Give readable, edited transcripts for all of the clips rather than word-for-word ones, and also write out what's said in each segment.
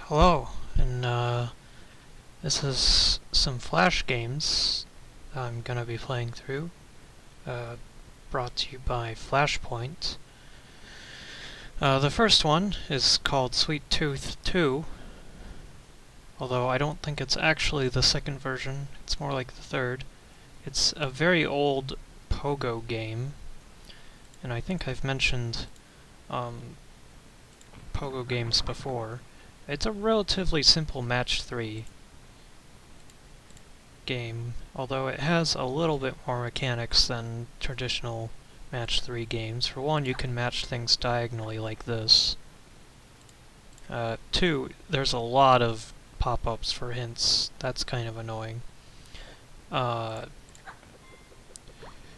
Hello, and this is some Flash games I'm gonna be playing through, brought to you by Flashpoint. The first one is called Sweet Tooth 2, although I don't think it's actually the second version, it's more like the third. It's a very old Pogo game, and I think I've mentioned Pogo games before. It's a relatively simple match 3 game, although it has a little bit more mechanics than traditional match 3 games. For one, you can match things diagonally like this. Two, there's a lot of pop-ups for hints. That's kind of annoying.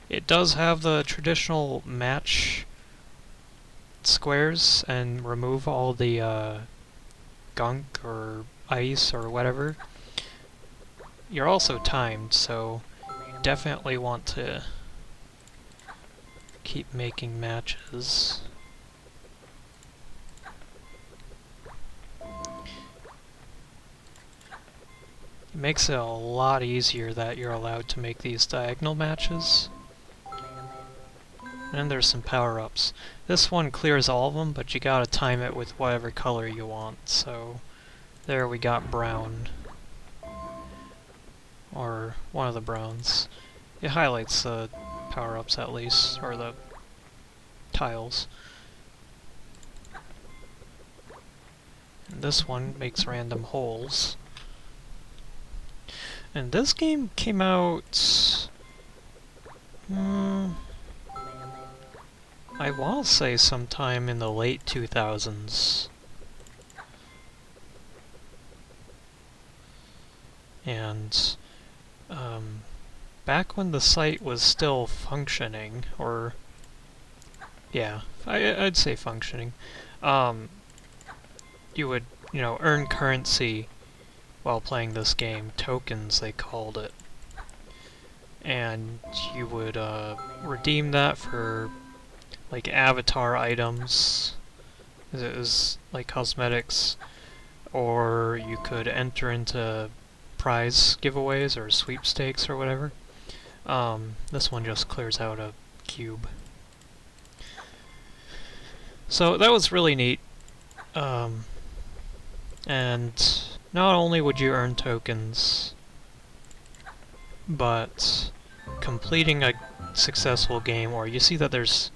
It does have the traditional match squares and remove all the gunk or ice or whatever. You're also timed, so you definitely want to keep making matches. It makes it a lot easier that you're allowed to make these diagonal matches. And there's some power-ups. This one clears all of them, but you gotta time it with whatever color you want, so there we got brown. Or one of the browns. It highlights the power-ups at least, or the tiles. And this one makes random holes. And this game came out... I want to say sometime in the late 2000s. And back when the site was still functioning, or yeah, I'd say functioning, you would, earn currency while playing this game, tokens they called it. And you would redeem that for like avatar items, it was like cosmetics, or you could enter into prize giveaways or sweepstakes or whatever. This one just clears out a cube. So that was really neat. And not only would you earn tokens, but completing a successful game, or you see that there's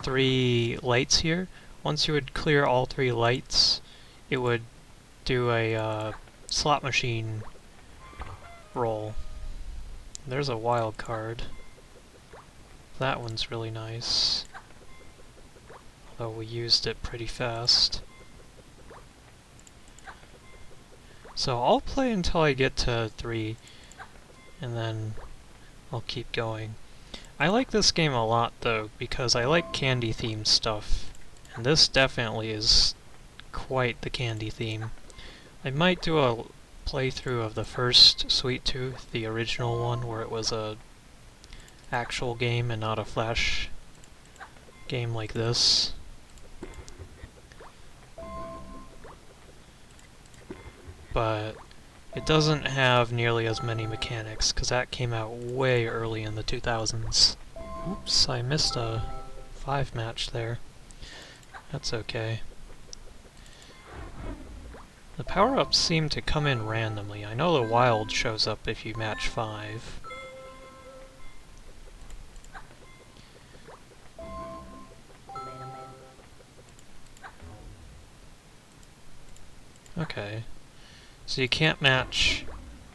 3 lights here. Once you would clear all 3 lights, it would do a slot machine roll. There's a wild card. That one's really nice. Although we used it pretty fast. So I'll play until I get to 3, and then I'll keep going. I like this game a lot though, because I like candy-themed stuff. And this definitely is quite the candy theme. I might do a playthrough of the first Sweet Tooth, the original one, where it was a actual game and not a Flash game like this. But it doesn't have nearly as many mechanics, because that came out way early in the 2000s. Oops, I missed a 5 match there. That's okay. The power-ups seem to come in randomly. I know the wild shows up if you match 5. Okay. So you can't match,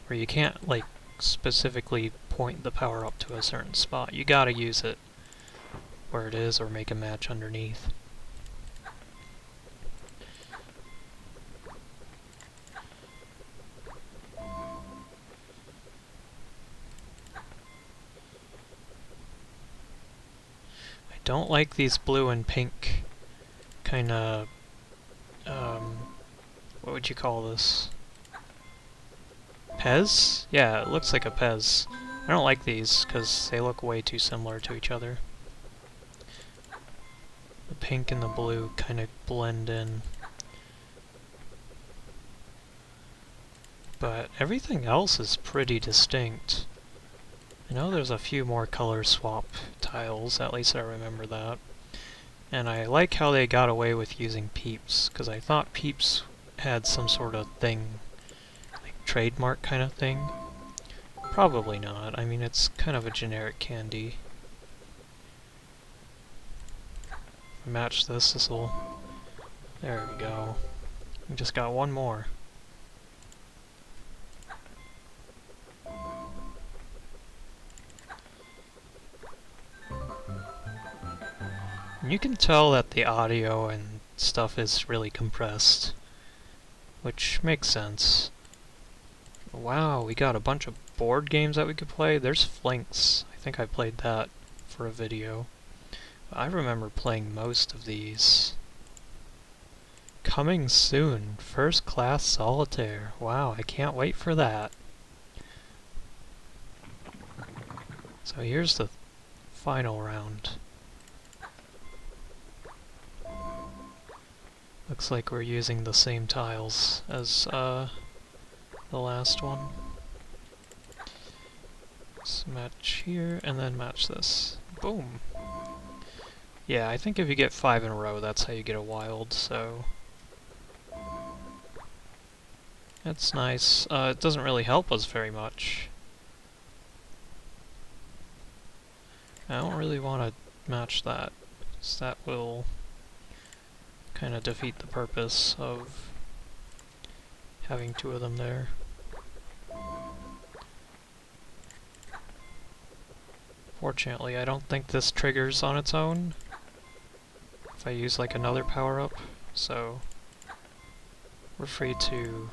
or you can't, like, specifically point the power-up to a certain spot. You gotta use it where it is, or make a match underneath. Don't like these blue and pink kinda, what would you call this? Pez? Yeah, it looks like a Pez. I don't like these, because they look way too similar to each other. pink and the blue kind of blend in. But everything else is pretty distinct. I know there's a few more color swap tiles, at least I remember that. And I like how they got away with using peeps, because I thought peeps had some sort of thing, like trademark kind of thing. Probably not. I mean, it's kind of a generic candy. Match this, this'll... There we go. We just got one more. And you can tell that the audio and stuff is really compressed, which makes sense. Wow, we got a bunch of board games that we could play. There's Flinks. I think I played that for a video. I remember playing most of these. Coming soon, First Class Solitaire. Wow, I can't wait for that. So here's the final round. Looks like we're using the same tiles as the last one. Let's match here, and then match this. Boom! Yeah, I think if you get 5 in a row, that's how you get a wild, so... That's nice. It doesn't really help us very much. I don't really want to match that, because that will kind of defeat the purpose of having 2 of them there. Fortunately, I don't think this triggers on its own if I use like another power-up, so we're free to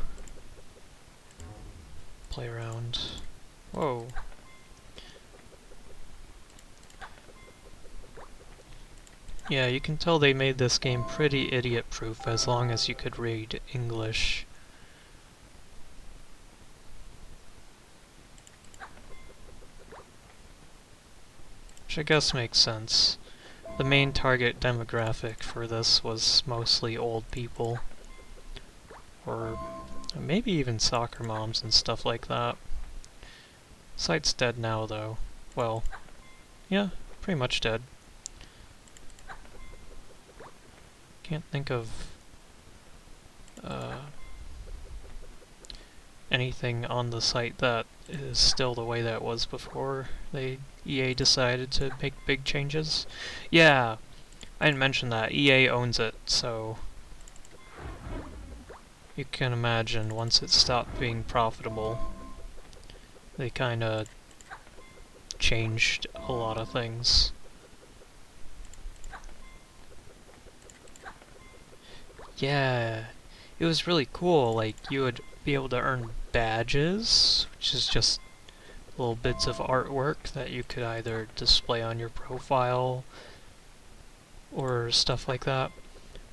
play around. Whoa. Yeah, you can tell they made this game pretty idiot-proof as long as you could read English. Which I guess makes sense. The main target demographic for this was mostly old people. Or maybe even soccer moms and stuff like that. Site's dead now, though. Well, yeah, pretty much dead. Can't think of anything on the site that is still the way that it was before EA decided to make big changes. Yeah, I didn't mention that. EA owns it, so you can imagine once it stopped being profitable, they kinda changed a lot of things. Yeah, it was really cool. Like, you would be able to earn badges, which is just little bits of artwork that you could either display on your profile or stuff like that.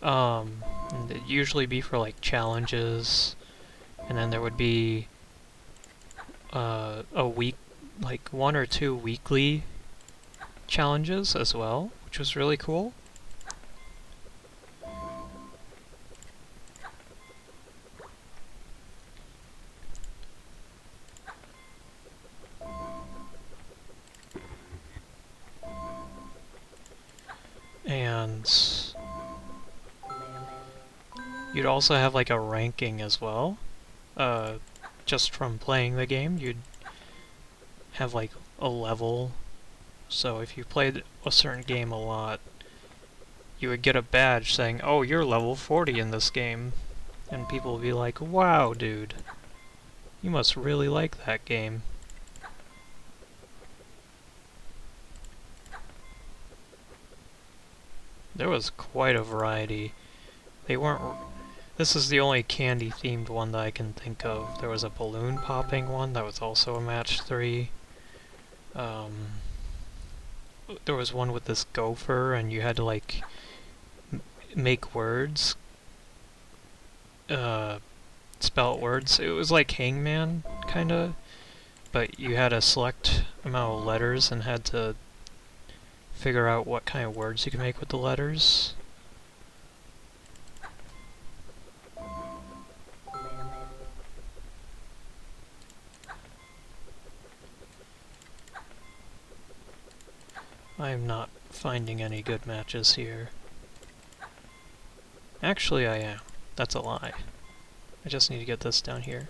And it'd usually be for like challenges, and then there would be a week, like 1 or 2 weekly challenges as well, which was really cool. And you'd also have like a ranking as well. Just from playing the game, you'd have like a level. So if you played a certain game a lot, you would get a badge saying, "Oh, you're level 40 in this game." And people would be like, "Wow, dude, you must really like that game." There was quite a variety. They weren't... This is the only candy-themed one that I can think of. There was a balloon popping one that was also a match 3. There was one with this gopher, and you had to, like, make words. Spell words. It was like Hangman, kinda. But you had a select amount of letters and had to figure out what kind of words you could make with the letters. I'm not finding any good matches here. Actually, I am. That's a lie. I just need to get this down here.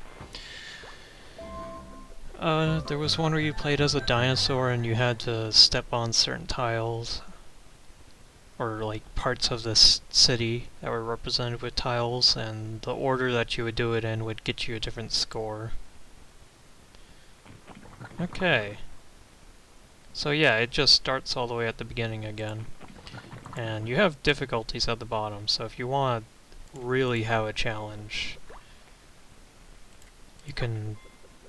There was one where you played as a dinosaur and you had to step on certain tiles, or like parts of this city that were represented with tiles, and the order that you would do it in would get you a different score. Okay. So yeah, it just starts all the way at the beginning again. And you have difficulties at the bottom, so if you want to really have a challenge, you can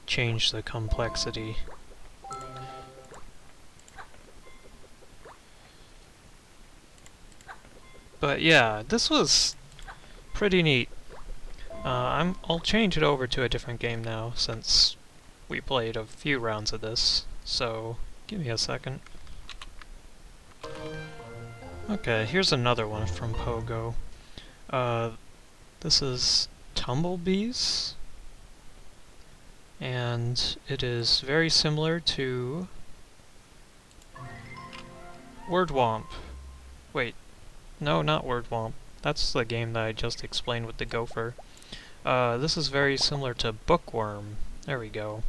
change the complexity. But yeah, this was pretty neat. I'll change it over to a different game now, since we played a few rounds of this, so give me a second. Okay, here's another one from Pogo. This is Tumblebees, and it is very similar to Wordwomp. Wait, no, not Wordwomp. That's the game that I just explained with the gopher. This is very similar to Bookworm. There we go.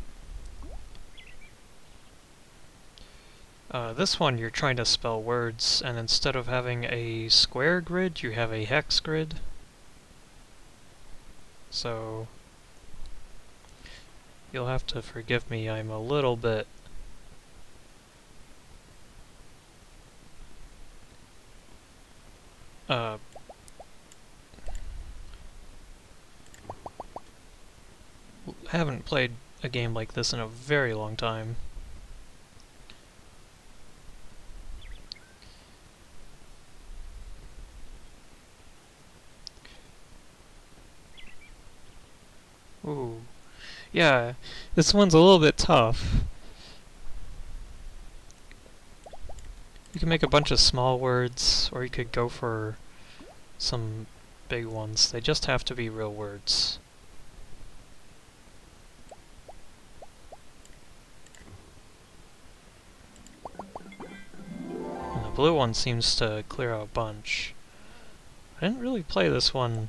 This one you're trying to spell words, and instead of having a square grid, you have a hex grid. So you'll have to forgive me, I'm a little bit haven't played a game like this in a very long time. Ooh. Yeah, this one's a little bit tough. You can make a bunch of small words, or you could go for some big ones. They just have to be real words. And the blue one seems to clear out a bunch. I didn't really play this one.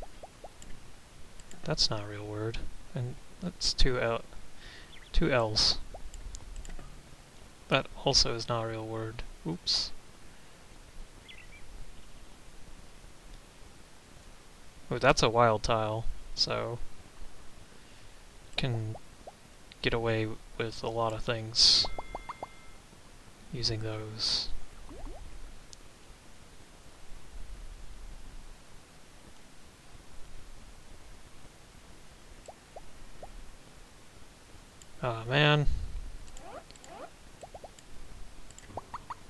That's not a real word. And that's two L's. That also is not a real word. Oops. Oh, that's a wild tile, so can get away with a lot of things using those. Oh man.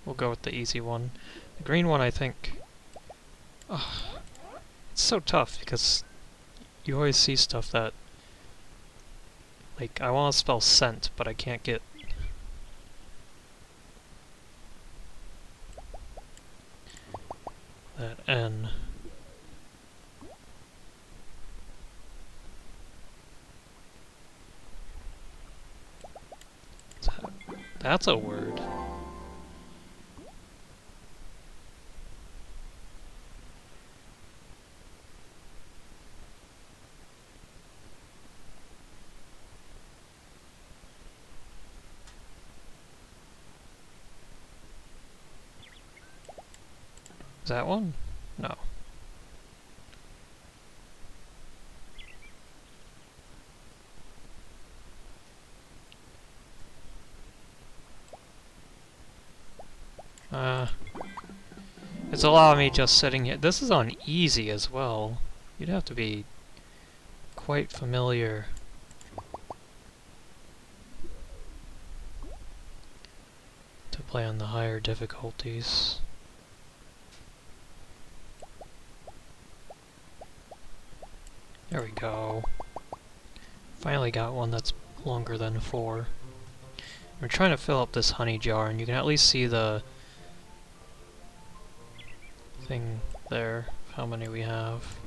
We'll go with the easy one. The green one, I think... Oh, it's so tough because you always see stuff that... Like, I want to spell scent, but I can't get... that N. That's a word. Is that one? No. It's a lot of me just sitting here. This is on easy as well. You'd have to be quite familiar. To play on the higher difficulties. There we go. Finally got one that's longer than 4. We're trying to fill up this honey jar, and you can at least see the thing there, how many we have.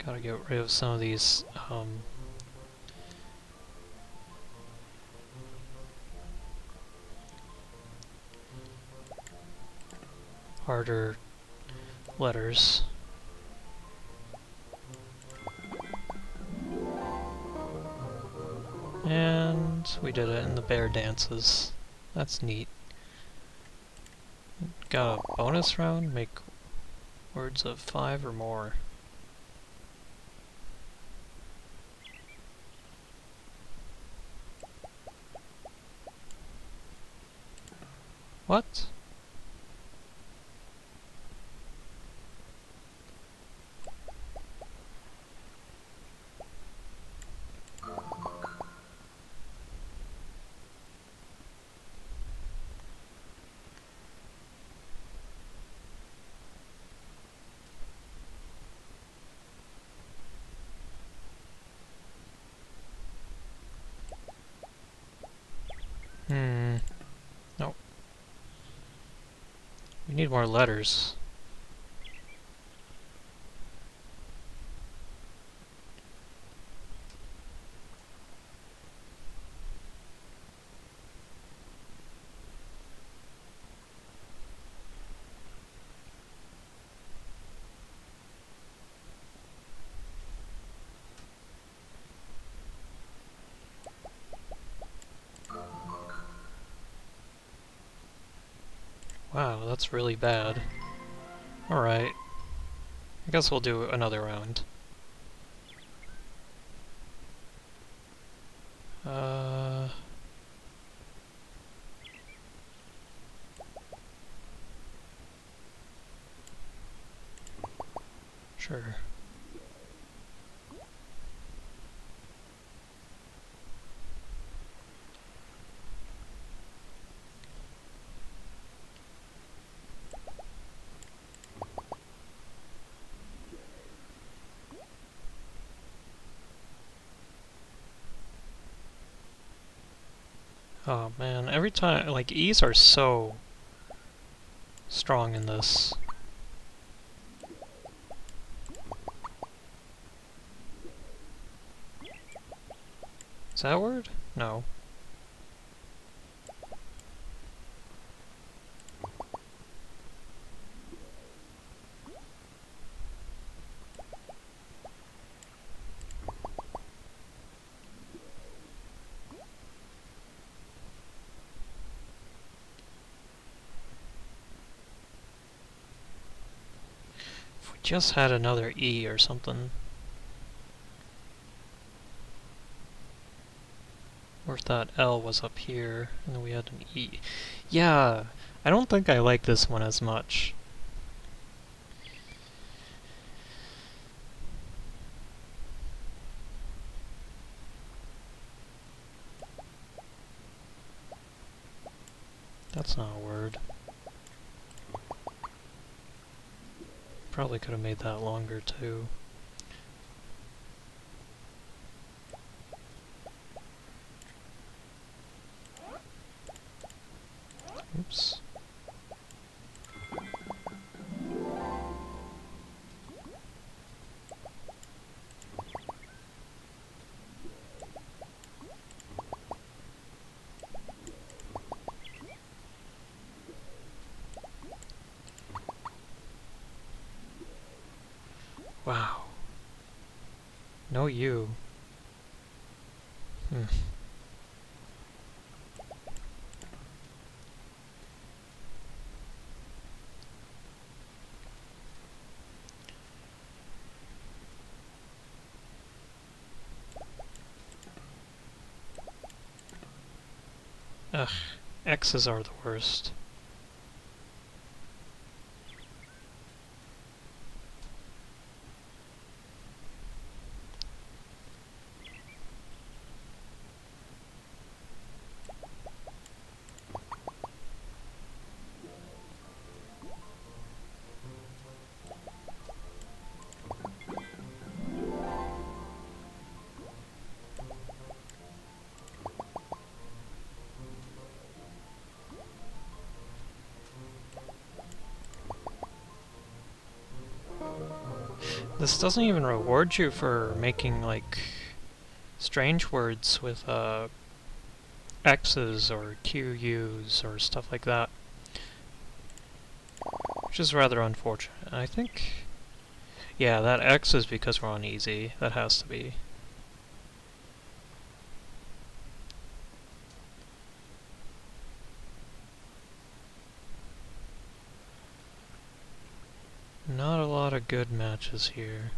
Gotta get rid of some of these harder letters. And we did it in the bear dances. That's neat. Got a bonus round? Make words of 5 or more. What? Nope. We need more letters. Wow, that's really bad. Alright. I guess we'll do another round. Sure. Oh man, every time, like, E's are so strong in this. Is that a word? No. If we just had another E or something. Or if that L was up here, and then we had an E. Yeah! I don't think I like this one as much. That's not a word. Probably could have made that longer too. Oops. Wow. No you. Ugh, X's are the worst. This doesn't even reward you for making, like, strange words with, X's or QU's or stuff like that. which is rather unfortunate. I think... yeah, that X is because we're on easy. That has to be. Not a lot of good matches here.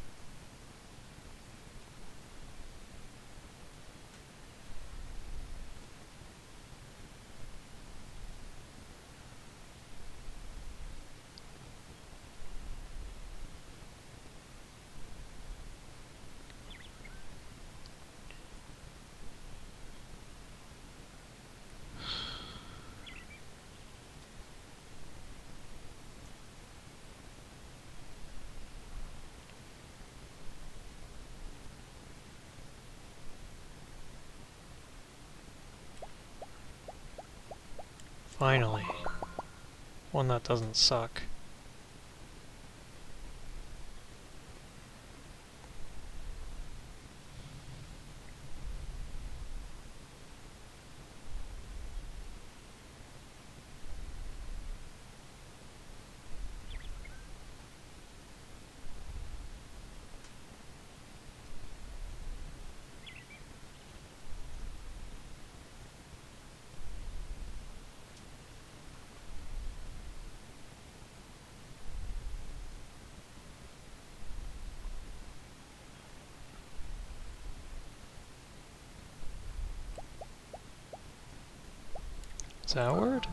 Finally. One that doesn't suck. Is that a word?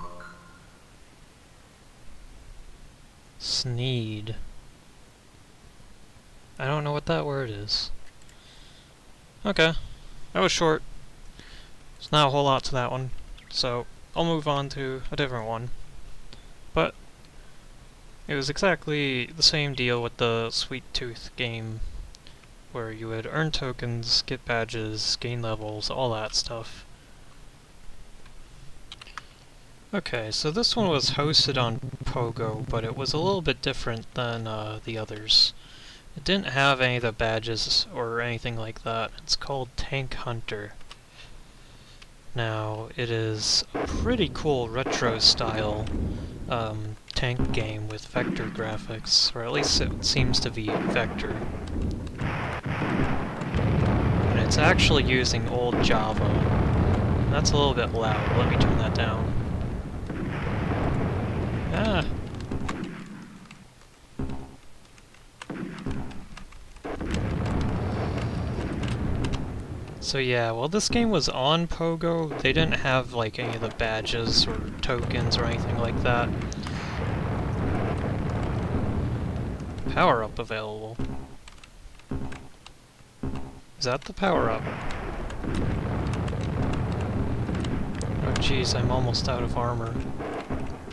Sneed. I don't know what that word is. Okay. That was short. There's not a whole lot to that one. So, I'll move on to a different one. But, it was exactly the same deal with the Sweet Tooth game, where you would earn tokens, get badges, gain levels, all that stuff. Okay, so this one was hosted on Pogo, but it was a little bit different than the others. It didn't have any of the badges or anything like that. It's called Tank Hunter. Now, it is a pretty cool retro-style tank game with vector graphics, or at least it seems to be vector. And it's actually using old Java. That's a little bit loud. Let me turn that down. Ah. So yeah, well this game was on Pogo, they didn't have like any of the badges or tokens or anything like that. Power-up available. Is that the power-up? Oh jeez, I'm almost out of armor.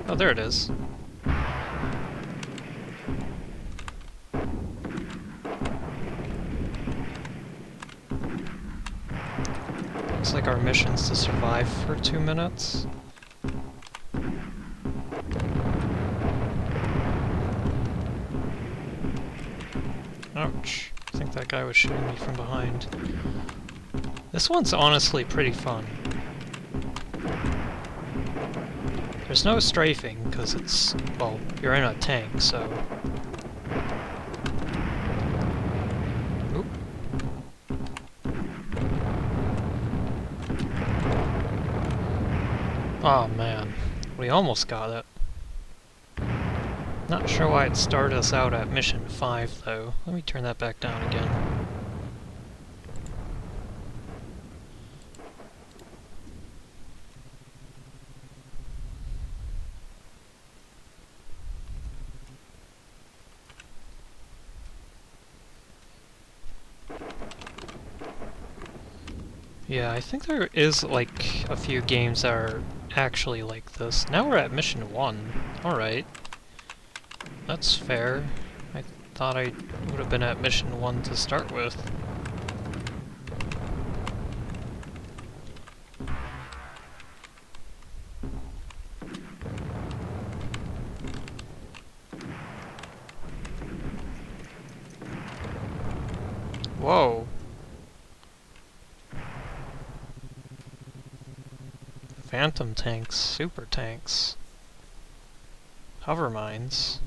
Oh, there it is. Looks like our mission's to survive for 2 minutes. Ouch. I think that guy was shooting me from behind. This one's honestly pretty fun. There's no strafing, because it's, well, you're in a tank, so... Oop. Oh man, we almost got it. Not sure why it started us out at mission 5, though. Let me turn that back down again. Yeah, I think there is, like, a few games that are actually like this. Now we're at mission 1. Alright. That's fair. I thought I would have been at mission 1 to start with. Whoa. Phantom tanks, super tanks, hover mines.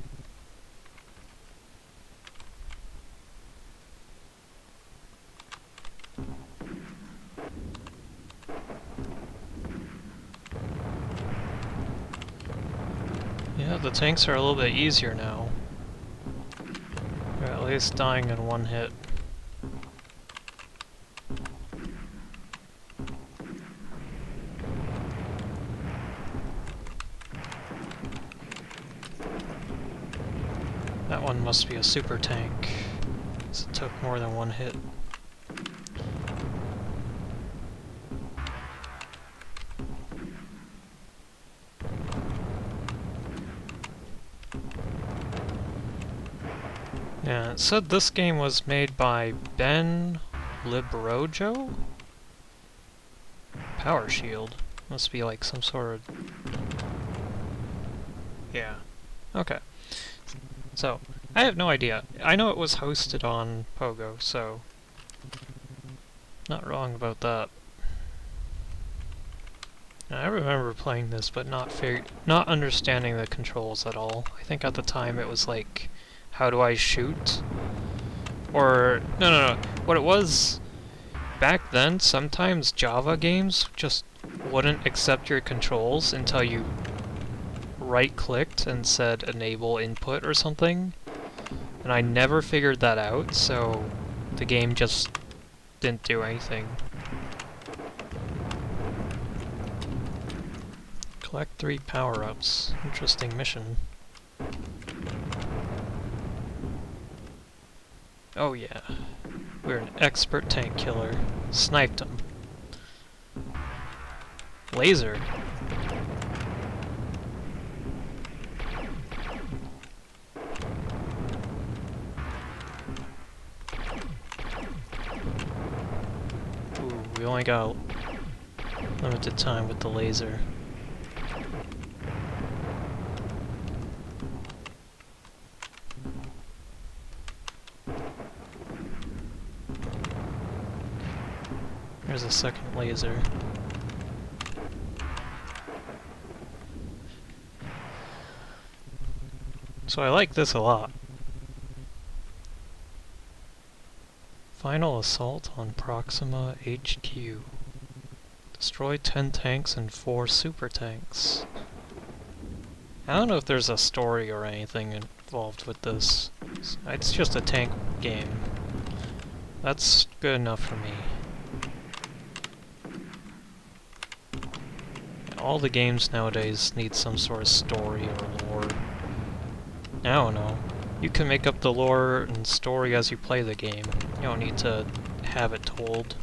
Yeah, the tanks are a little bit easier now. They're at least dying in one hit. That one must be a super tank, 'cause it took more than one hit. Yeah, it said this game was made by Ben Librojo? Power Shield. Must be like some sort of... Yeah. Okay. So, I have no idea. I know it was hosted on Pogo, so... Not wrong about that. I remember playing this, but not understanding the controls at all. I think at the time it was like... How do I shoot? Or, no. What it was, back then, sometimes Java games just wouldn't accept your controls until you right-clicked and said enable input or something. And I never figured that out, so the game just didn't do anything. Collect 3 power-ups. Interesting mission. Oh yeah, we're an expert tank killer. Sniped him. Laser. Ooh, we only got limited time with the laser. There's a second laser. So I like this a lot. Final assault on Proxima HQ. Destroy 10 tanks and 4 super tanks. I don't know if there's a story or anything involved with this. It's just a tank game. That's good enough for me. All the games nowadays need some sort of story or lore. I don't know. You can make up the lore and story as you play the game. You don't need to have it told.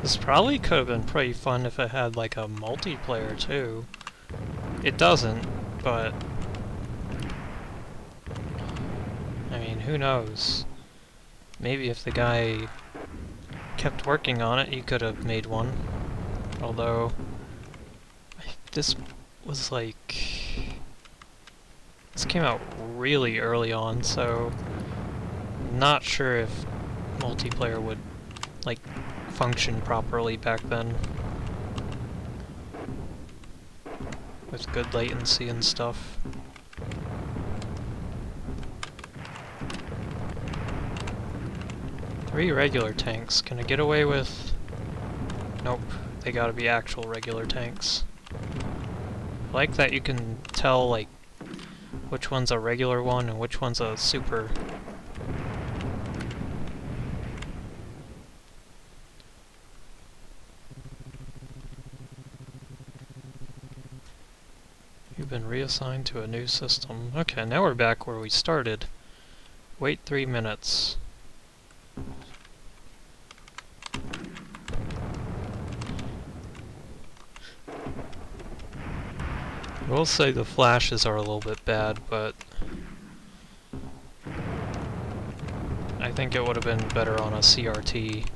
This probably could have been pretty fun if it had like a multiplayer too. It doesn't, but... I mean, who knows? Maybe if the guy kept working on it, he could have made one. Although... This was like... This came out really early on, so... I'm not sure if multiplayer would, like, function properly back then. With good latency and stuff. Three regular tanks. Can I get away with... Nope. They gotta be actual regular tanks. I like that you can tell, like, which one's a regular one and which one's a super. You've been reassigned to a new system. Okay, now we're back where we started. Wait 3 minutes. I will say the flashes are a little bit bad, but I think it would have been better on a CRT,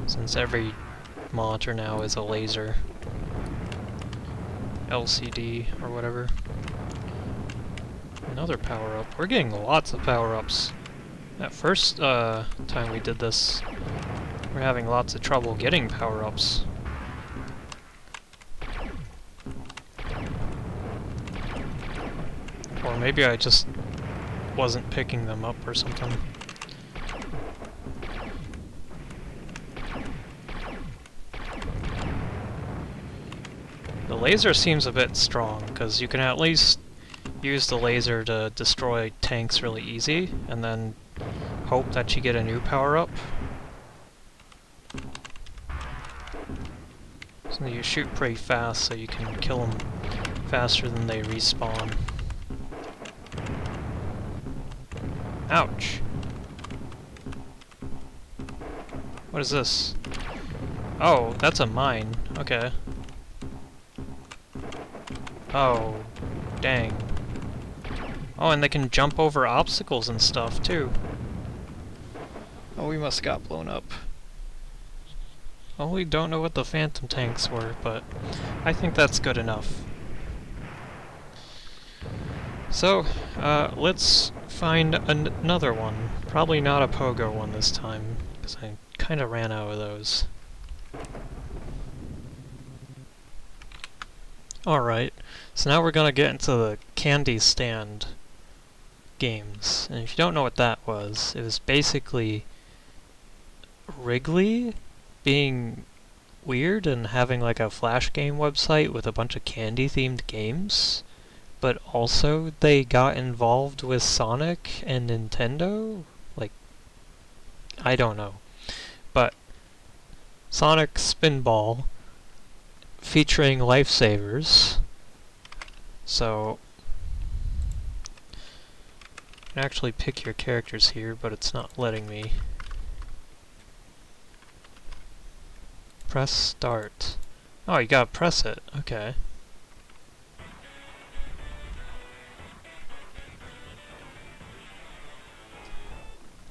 since every monitor now is a laser. LCD or whatever. Another power-up. We're getting lots of power-ups. That first time we did this, we're having lots of trouble getting power-ups. Or maybe I just wasn't picking them up or something. The laser seems a bit strong, because you can at least use the laser to destroy tanks really easy, and then hope that you get a new power-up. So you shoot pretty fast, so you can kill them faster than they respawn. Ouch! What is this? Oh, that's a mine. Okay. Oh, dang. Oh, and they can jump over obstacles and stuff, too. Oh, we must have got blown up. Well, we don't know what the phantom tanks were, but I think that's good enough. So, let's find another one. Probably not a pogo one this time, because I kind of ran out of those. Alright, so now we're gonna get into the Candystand games. And if you don't know what that was, it was basically Wrigley being weird and having like a Flash game website with a bunch of candy-themed games. But also, they got involved with Sonic and Nintendo? Like, I don't know. But, Sonic Spinball, featuring lifesavers. So, you can actually pick your characters here, but it's not letting me. Press start. Oh, you gotta press it. Okay.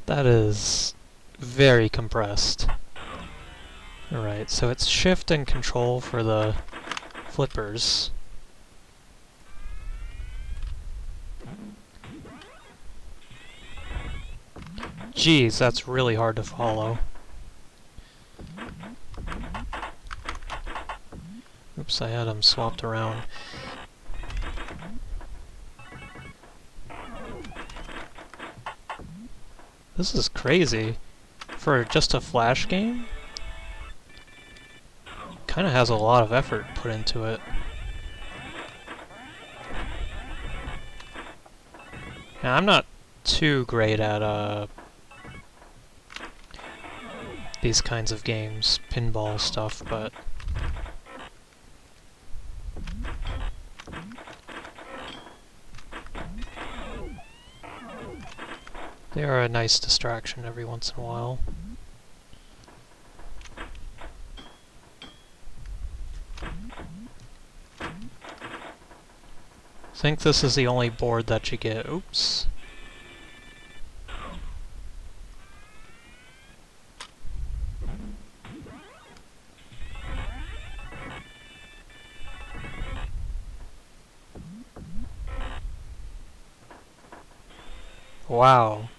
That is very compressed. Alright, so it's shift and control for the flippers. Jeez, that's really hard to follow. Oops, I had them swapped around. This is crazy. For just a Flash game? Kinda has a lot of effort put into it. Now, I'm not too great at these kinds of games, pinball stuff, but they are a nice distraction every once in a while. I think this is the only board that you get. Oops. Wow.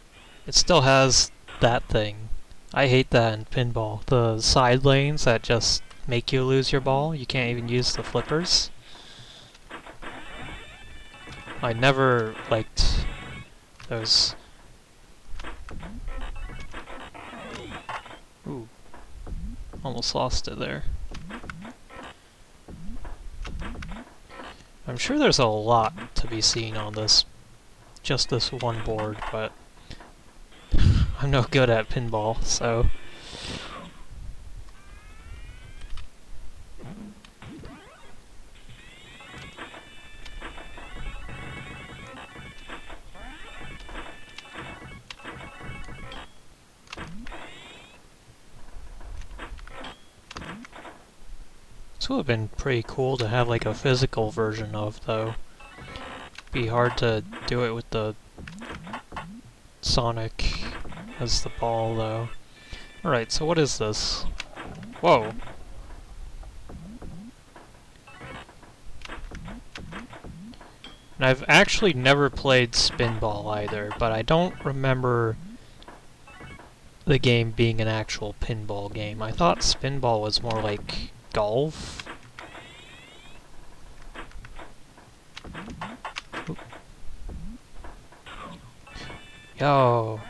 It still has that thing. I hate that in pinball. The side lanes that just make you lose your ball. You can't even use the flippers. I never liked those. Ooh. Almost lost it there. I'm sure there's a lot to be seen on this, just this one board, but I'm no good at pinball, so this would have been pretty cool to have like a physical version of, though. Be hard to do it with the Sonic as the ball, though. Alright, so what is this? Whoa! And I've actually never played Spinball either, but I don't remember the game being an actual pinball game. I thought Spinball was more like golf. Oop. Yo,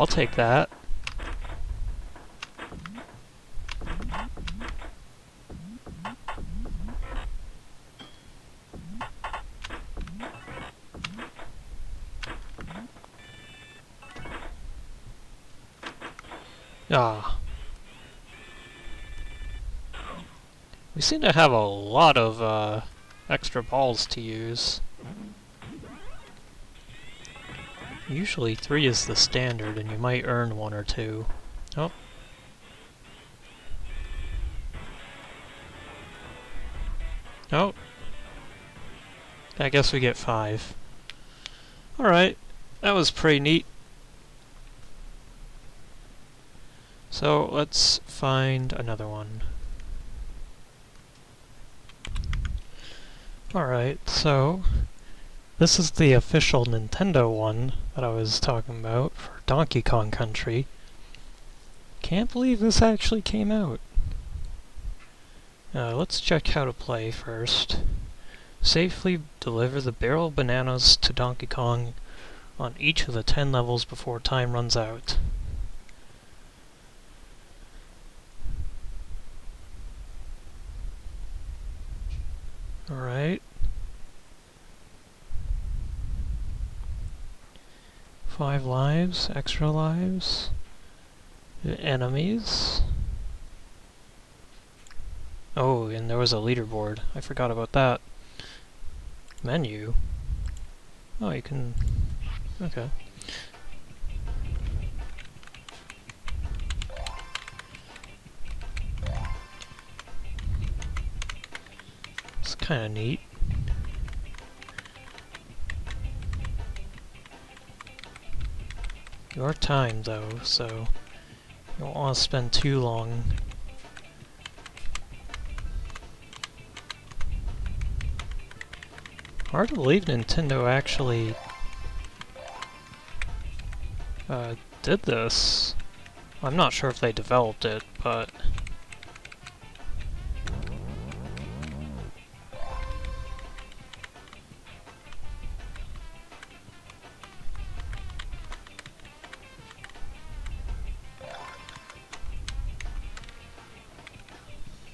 I'll take that. Ah. We seem to have a lot of extra balls to use. Usually 3 is the standard, and you might earn 1 or 2. Oh. Oh. I guess we get 5. Alright, that was pretty neat. So let's find another one. Alright, so this is the official Nintendo one that I was talking about for Donkey Kong Country. Can't believe this actually came out. Let's check how to play first. Safely deliver the barrel of bananas to Donkey Kong on each of the 10 levels before time runs out. Alright. 5 lives, extra lives, enemies. Oh, and there was a leaderboard. I forgot about that. Menu. Oh, you can... Okay. It's kind of neat. You are timed though, so you don't want to spend too long. Hard to believe Nintendo actually did this. I'm not sure if they developed it, but...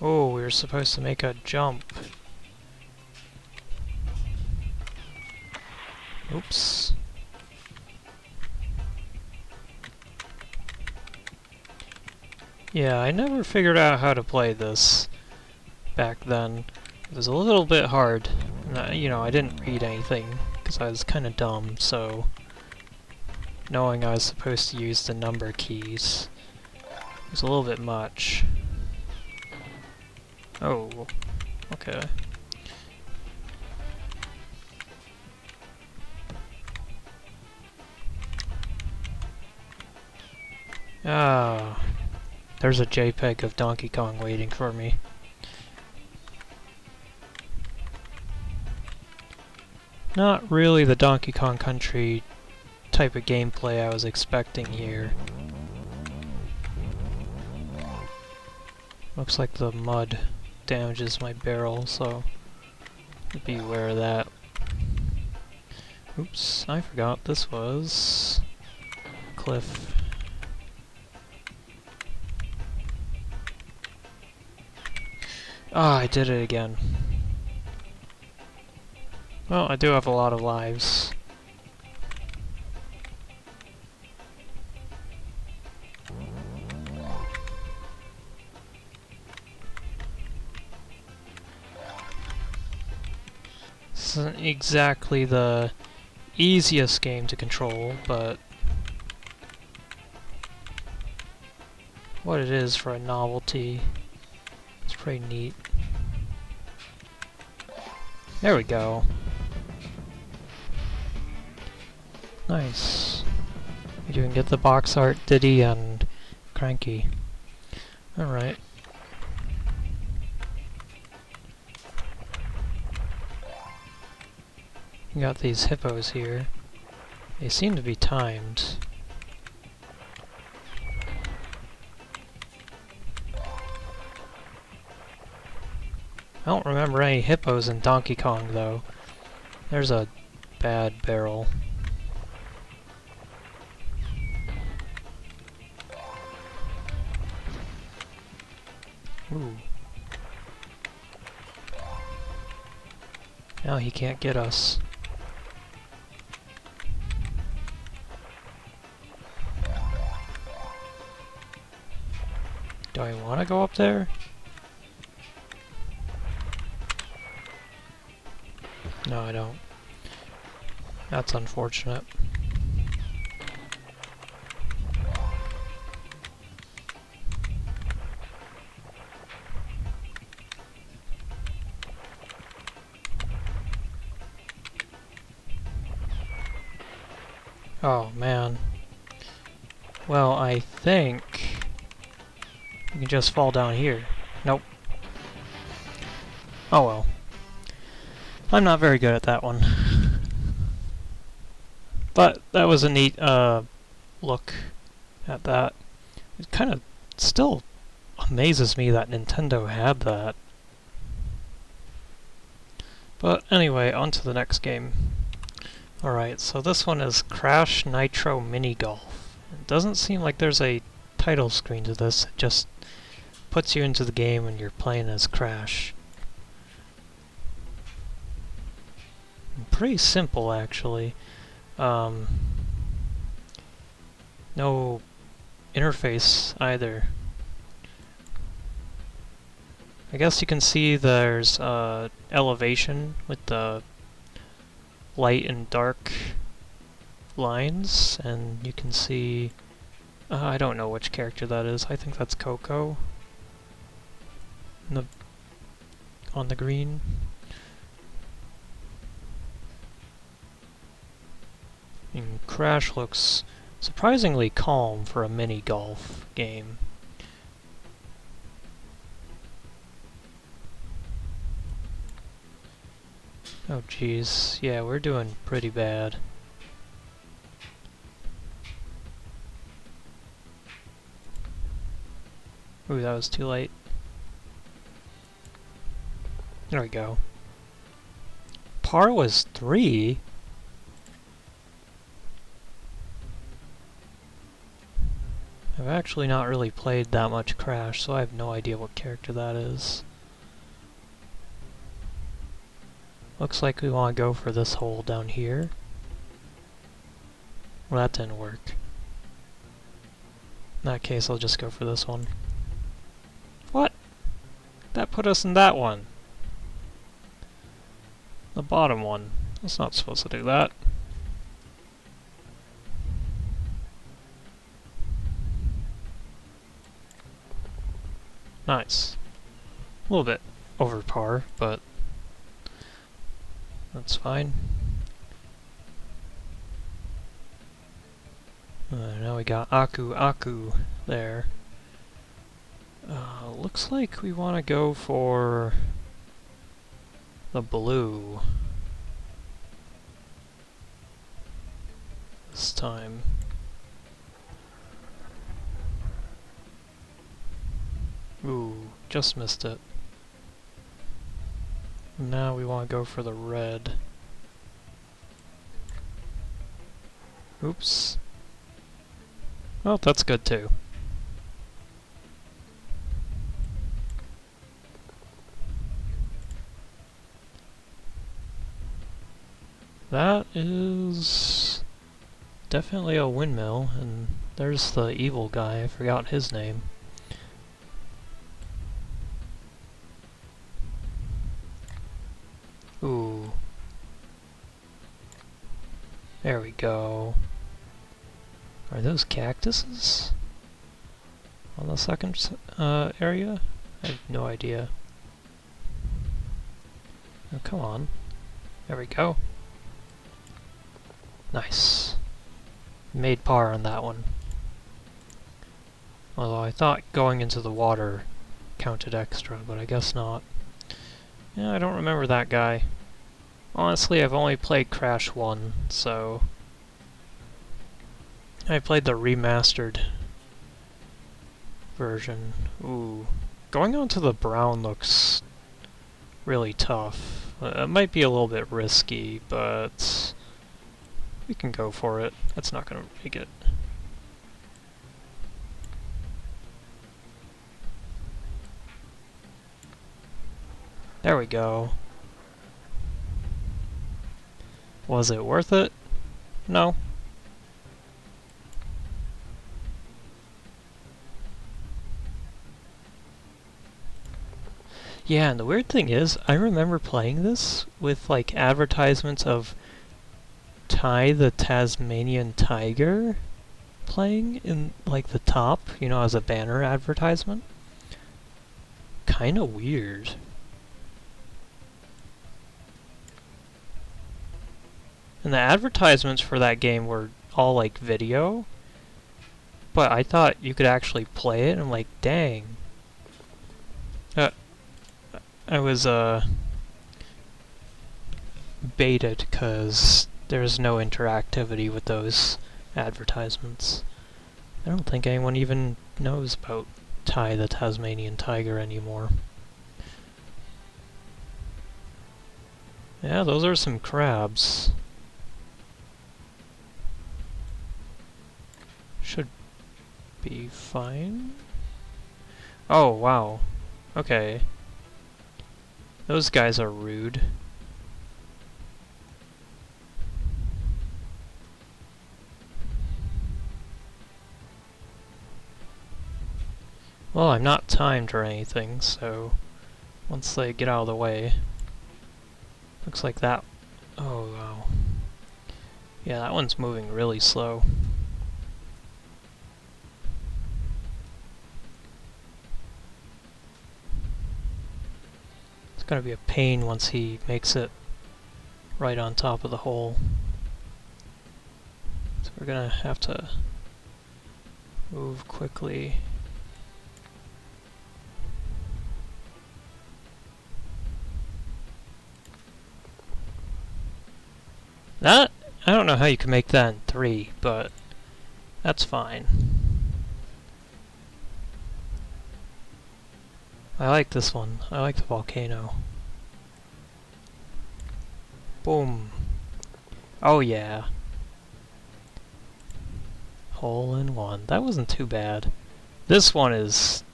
Oh, we were supposed to make a jump. Oops. Yeah, I never figured out how to play this back then. It was a little bit hard. You know, I didn't read anything because I was kind of dumb, so knowing I was supposed to use the number keys was a little bit much. Oh, okay. Ah, there's a JPEG of Donkey Kong waiting for me. Not really the Donkey Kong Country type of gameplay I was expecting here. Looks like the mud damages my barrel, so be aware of that. Oops, I forgot this was cliff. Ah, I did it again. Well, I do have a lot of lives. This isn't exactly the easiest game to control, but what it is for a novelty, it's pretty neat. There we go. Nice. You can get the box art, Diddy, and Cranky. Alright. You got these hippos here. They seem to be timed. I don't remember any hippos in Donkey Kong, though. There's a bad barrel. Ooh. Now he can't get us. Do I want to go up there? No, I don't. That's unfortunate. Oh, man. Well, I think you can just fall down here. Nope. Oh well. I'm not very good at that one. But that was a neat look at that. It kind of still amazes me that Nintendo had that. But anyway, on to the next game. Alright, so this one is Crash Nitro Mini Golf. It doesn't seem like there's a title screen to this, it just puts you into the game and you're playing as Crash. Pretty simple, actually. No interface either. I guess you can see there's elevation with the light and dark lines, and you can see I don't know which character that is. I think that's Coco on the green. And Crash looks surprisingly calm for a mini golf game. Oh geez, yeah, we're doing pretty bad. Ooh, that was too late. There we go. Par was 3? I've actually not really played that much Crash, so I have no idea what character that is. Looks like we want to go for this hole down here. Well, that didn't work. In that case, I'll just go for this one. What? That put us in that one. The bottom one. That's not supposed to do that. Nice. A little bit over par, but that's fine. Now we got Aku Aku there. Looks like we want to go for the blue this time. Ooh, just missed it. Now we want to go for the red. Oops. Well, that's good too. That is definitely a windmill, and there's the evil guy, I forgot his name. Ooh. There we go. Are those cactuses on the second area? I have no idea. Oh, come on. There we go. Nice. Made par on that one. Although I thought going into the water counted extra, but I guess not. Yeah, I don't remember that guy. Honestly, I've only played Crash 1, so... I played the remastered version. Ooh. Going on to the brown looks really tough. It might be a little bit risky, but... we can go for it. That's not gonna make it. There we go. Was it worth it? No. Yeah, and the weird thing is, I remember playing this with, like, advertisements of Ty the Tasmanian Tiger playing in, like, the top, you know, as a banner advertisement. Kinda weird. And the advertisements for that game were all, like, video, but I thought you could actually play it, and I'm like, dang. I was, baited, because there's no interactivity with those advertisements. I don't think anyone even knows about Ty the Tasmanian Tiger anymore. Yeah, those are some crabs. Should be fine. Oh, wow. Okay. Those guys are rude. Well, I'm not timed or anything, so once they get out of the way... looks like that... oh, wow. Yeah, that one's moving really slow. It's gonna be a pain once he makes it right on top of the hole. So we're gonna have to move quickly. That, I don't know how you can make that in 3, but that's fine. I like this one. I like the volcano. Boom. Oh yeah. Hole in one. That wasn't too bad. This one is...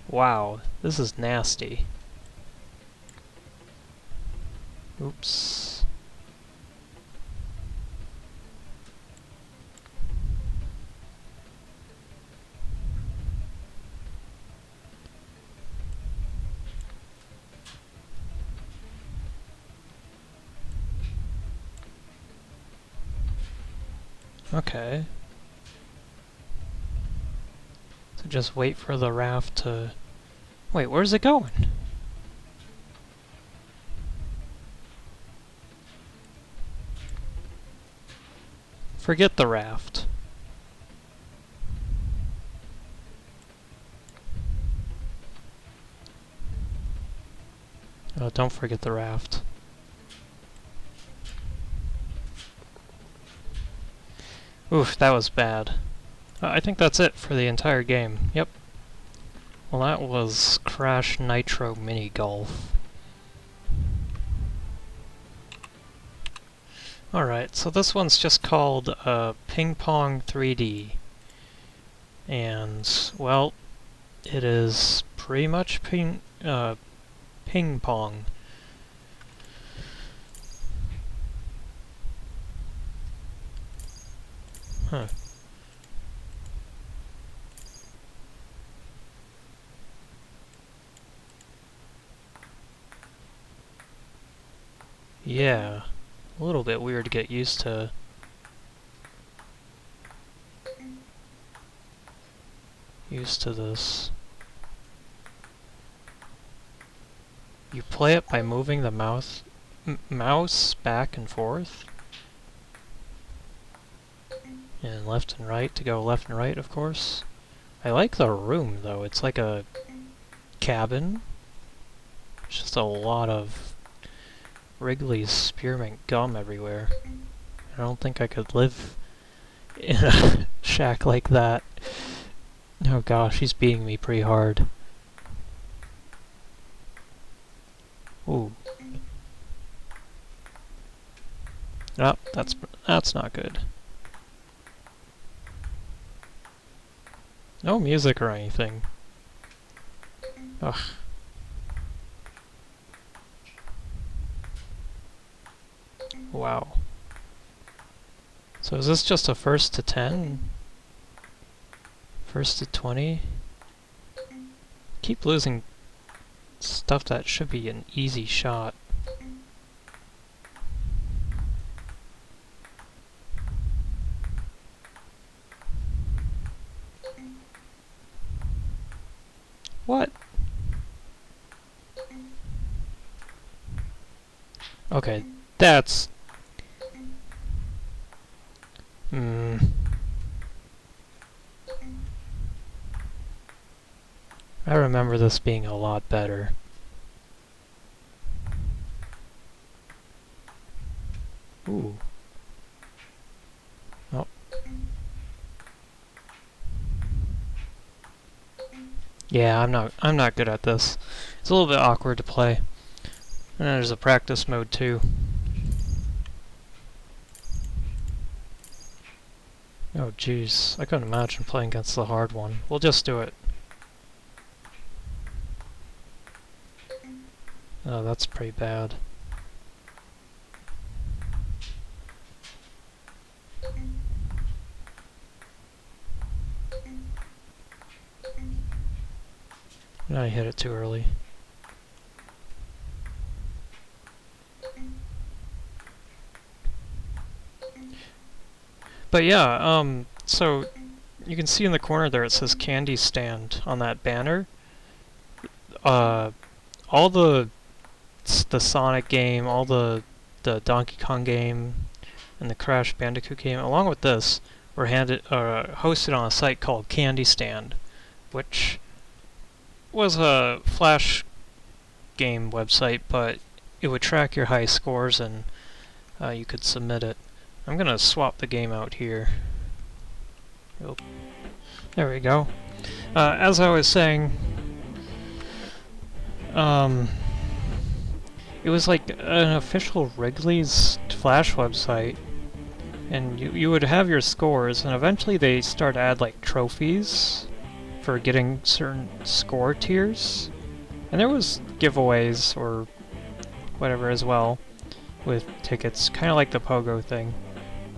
wow, this is nasty. Oops. Okay. So just wait for the raft to... wait, where's it going? Forget the raft. Oh, don't forget the raft. Oof, that was bad. I think that's it for the entire game. Yep. Well, that was Crash Nitro Mini Golf. Alright, so this one's just called Ping Pong 3D. And, well, it is pretty much ping pong. Huh. Yeah, a little bit weird to get used to. Used to this. You play it by moving the mouse back and forth? And left and right to go left and right, of course. I like the room, though. It's like a cabin. It's just a lot of Wrigley's spearmint gum everywhere. I don't think I could live in a shack like that. Oh gosh, he's beating me pretty hard. Ooh. Oh, that's not good. No music or anything. Ugh. Wow. So is this just a first to 10? First to 20? Keep losing stuff that should be an easy shot. What? Okay, that's... I remember this being a lot better. Ooh. Oh. Yeah, I'm not good at this. It's a little bit awkward to play. And there's a practice mode too. Oh jeez, I couldn't imagine playing against the hard one. We'll just do it. Oh, that's pretty bad. I hit it too early. But yeah, so you can see in the corner there it says Candystand on that banner. All the Sonic game, all the Donkey Kong game, and the Crash Bandicoot game, along with this, were hosted on a site called Candystand, which was a Flash game website, but it would track your high scores and you could submit it. I'm gonna swap the game out here. Oh. There we go. As I was saying, it was like an official Wrigley's Flash website, and you would have your scores, and eventually they start to add like trophies for getting certain score tiers, and there was giveaways or whatever as well with tickets, kind of like the Pogo thing.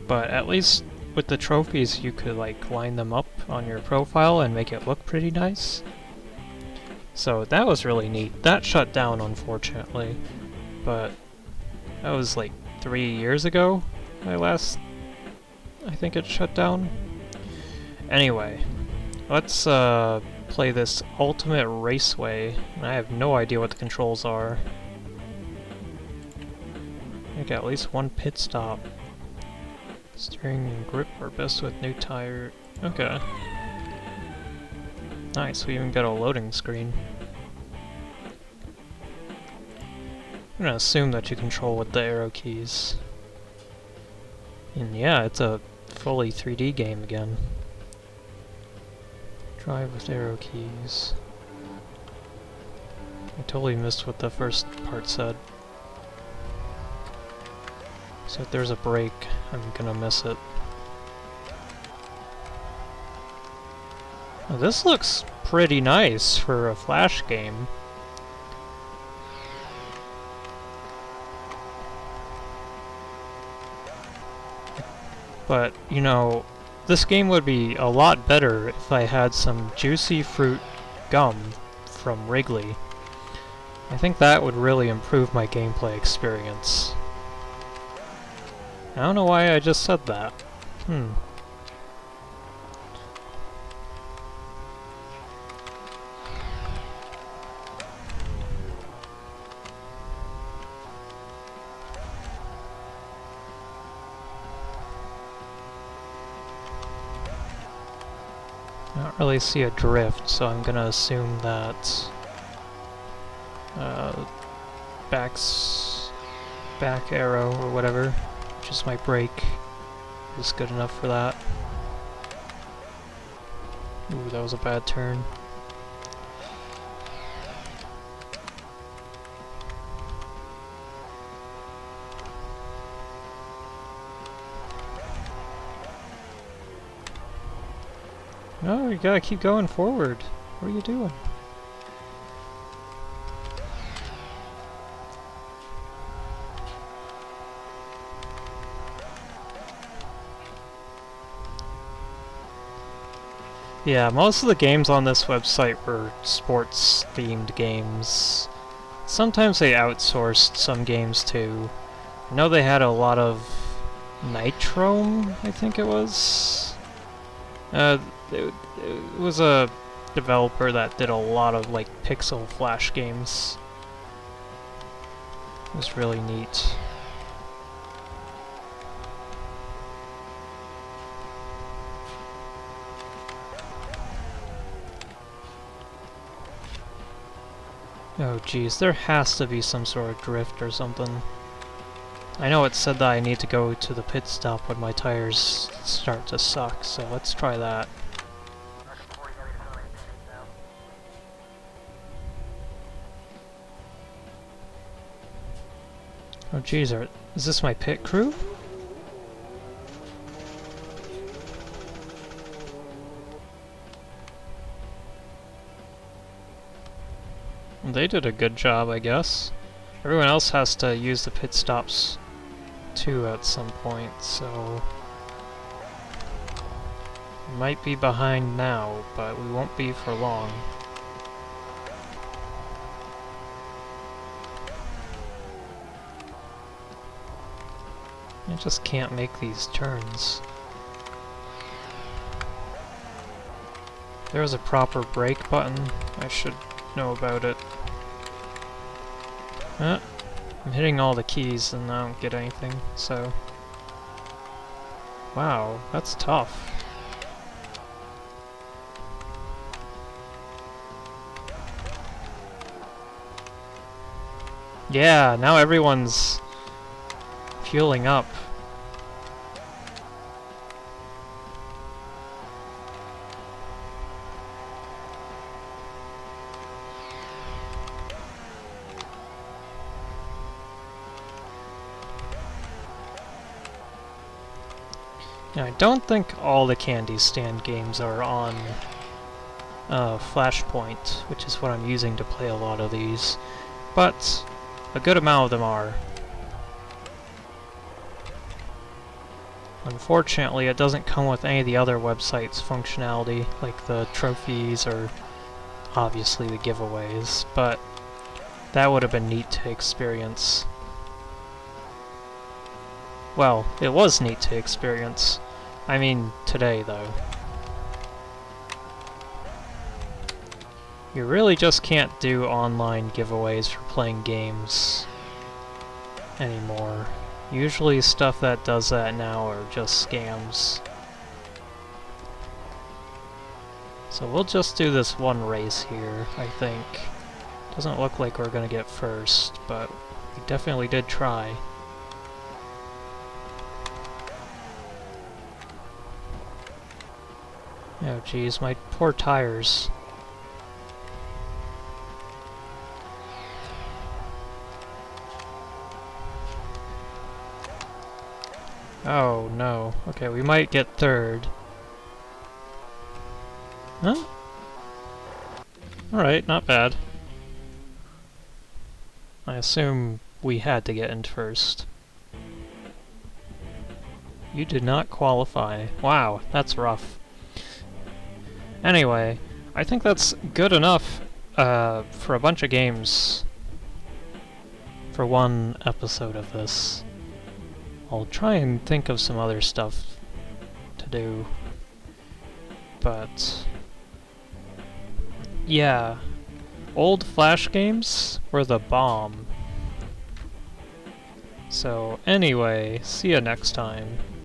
But at least with the trophies you could like line them up on your profile and make it look pretty nice. So that was really neat. That shut down unfortunately, but that was like 3 years ago I think it shut down. Anyway, let's play this Ultimate Raceway. I have no idea what the controls are. I got at least one pit stop. Steering and grip are best with new tire. Okay. Nice, we even got a loading screen. I'm gonna assume that you control with the arrow keys. And yeah, it's a fully 3D game again. Drive with arrow keys. I totally missed what the first part said. So if there's a break, I'm gonna miss it. Well, this looks pretty nice for a Flash game. But, you know, this game would be a lot better if I had some juicy fruit gum from Wrigley. I think that would really improve my gameplay experience. I don't know why I just said that. I don't really see a drift, so I'm gonna assume back arrow or whatever, which is my brake, is good enough for that. Ooh, that was a bad turn. No, you gotta keep going forward. What are you doing? Yeah, most of the games on this website were sports-themed games. Sometimes they outsourced some games too. I know they had a lot of Nitro, I think it was. It was a developer that did a lot of like pixel flash games. It was really neat. Oh geez, there has to be some sort of drift or something. I know it said that I need to go to the pit stop when my tires start to suck, so let's try that. Oh geez, is this my pit crew? They did a good job, I guess. Everyone else has to use the pit stops too at some point, so... we might be behind now, but we won't be for long. I just can't make these turns. If there was a proper brake button, I should know about it. I'm hitting all the keys and I don't get anything, so... wow, that's tough. Yeah, now everyone's fueling up. Now, I don't think all the Candystand games are on Flashpoint, which is what I'm using to play a lot of these, but a good amount of them are. Unfortunately, it doesn't come with any of the other websites' functionality, like the trophies or obviously the giveaways, but that would have been neat to experience. Well, it was neat to experience. I mean, today, though. You really just can't do online giveaways for playing games anymore. Usually stuff that does that now are just scams. So we'll just do this one race here, I think. Doesn't look like we're gonna get first, but we definitely did try. Oh geez, my poor tires. Oh no. Okay, we might get third. Huh? Alright, not bad. I assume we had to get in first. You did not qualify. Wow, that's rough. Anyway, I think that's good enough for a bunch of games for one episode of this. I'll try and think of some other stuff to do, but yeah, old Flash games were the bomb. So anyway, see ya next time.